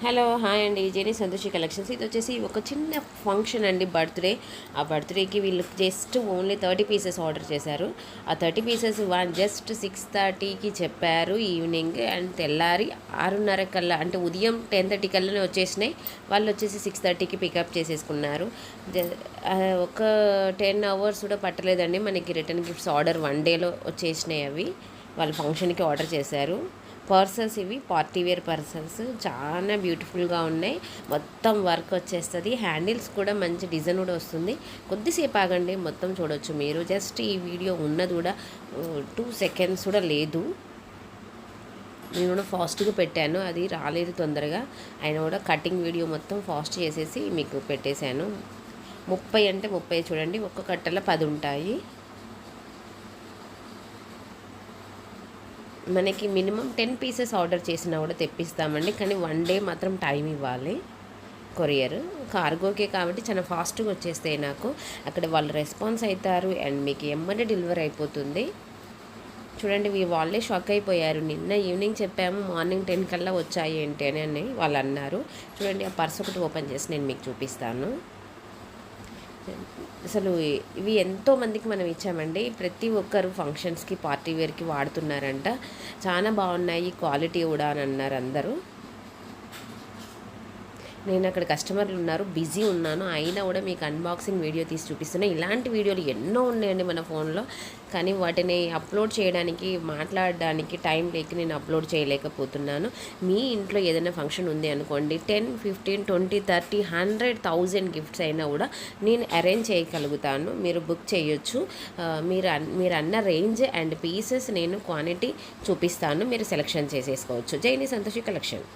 Hello hi అండి, genie Santoshi collections. ఇది వచ్చేసి ఒక చిన్న ఫంక్షన్ అండి, బర్త్డే. ఆ బర్త్డేకి వీళ్ళు జస్ట్ ఓన్లీ 30 పీసెస్ ఆర్డర్ చేశారు. ఆ 30 పీసెస్ జస్ట్ 6:30కి చెప్పారు ఈవినింగ్, అండ్ తెల్లారి 6:30 కల్లా, అంటే ఉదయం 10:30 కల్లానే వచ్చేసినాయి. వాళ్ళు వచ్చేసి 6:30కి పికప్ చేసేసుకున్నారు. ఒక 10 అవర్స్ కూడా పట్టలేదండి మనకి రిటర్న్ గిఫ్ట్స్ ఆర్డర్ 1 డేలో వచ్చేసినాయి. అవి వాళ్ళు ఫంక్షన్కి ఆర్డర్ చేశారు. పర్సన్స్ ఇవి పార్టీ వేర్ పర్సన్స్, చాలా బ్యూటిఫుల్గా ఉన్నాయి. మొత్తం వర్క్ వచ్చేస్తుంది. హ్యాండిల్స్ కూడా మంచి డిజైన్ కూడా వస్తుంది. కొద్దిసేపు ఆగండి, మొత్తం చూడొచ్చు మీరు. జస్ట్ ఈ వీడియో ఉన్నది కూడా 2 సెకండ్స్ కూడా లేదు. నేను కూడా ఫాస్ట్గా పెట్టాను, అది రాలేదు తొందరగా. అయినా కూడా కటింగ్ వీడియో మొత్తం ఫాస్ట్ చేసేసి మీకు పెట్టేశాను. 30 అంటే 30 చూడండి, ఒక్క కట్టలో 10 ఉంటాయి. మనకి మినిమం 10 పీసెస్ ఆర్డర్ చేసినా కూడా తెప్పిస్తామండి, కానీ 1 డే మాత్రం టైం ఇవ్వాలి. కొరియర్ కార్గోకే కాబట్టి చాలా ఫాస్ట్గా వచ్చేస్తాయి. నాకు అక్కడ వాళ్ళు రెస్పాన్స్ అవుతారు, అండ్ మీకు ఎమ్మటే డెలివరీ అయిపోతుంది. చూడండి, వాళ్ళే షాక్ అయిపోయారు. నిన్న ఈవినింగ్ చెప్పాము, మార్నింగ్ 10 కల్లా వచ్చాయి ఏంటి అని వాళ్ళు అన్నారు. చూడండి, ఆ పర్స్ ఒకటి ఓపెన్ చేసి నేను మీకు చూపిస్తాను. అసలు ఇవి ఎంతోమందికి మనం ఇచ్చామండి. ప్రతి ఒక్కరు ఫంక్షన్స్కి పార్టీ వేర్కి వాడుతున్నారంట. చాలా బాగున్నాయి, క్వాలిటీ కూడా అని అన్నారు అందరూ. నేను అక్కడ కస్టమర్లు ఉన్నారు, బిజీ ఉన్నాను, అయినా కూడా మీకు అన్బాక్సింగ్ వీడియో తీసి చూపిస్తున్నాను. ఇలాంటి వీడియోలు ఎన్నో ఉన్నాయండి మన ఫోన్లో, కానీ వాటిని అప్లోడ్ చేయడానికి, మాట్లాడడానికి టైం లేక నేను అప్లోడ్ చేయలేకపోతున్నాను. మీ ఇంట్లో ఏదైనా ఫంక్షన్ ఉంది అనుకోండి, 10, 15, 20, 30, 100,000 గిఫ్ట్స్ అయినా కూడా నేను అరేంజ్ చేయగలుగుతాను. మీరు బుక్ చేయొచ్చు. మీరు అన్న రేంజ్ అండ్ పీసెస్ నేను క్వాంటిటీ చూపిస్తాను, మీరు సెలెక్షన్ చేసేసుకోవచ్చు. జైని సంతోషి కలెక్షన్.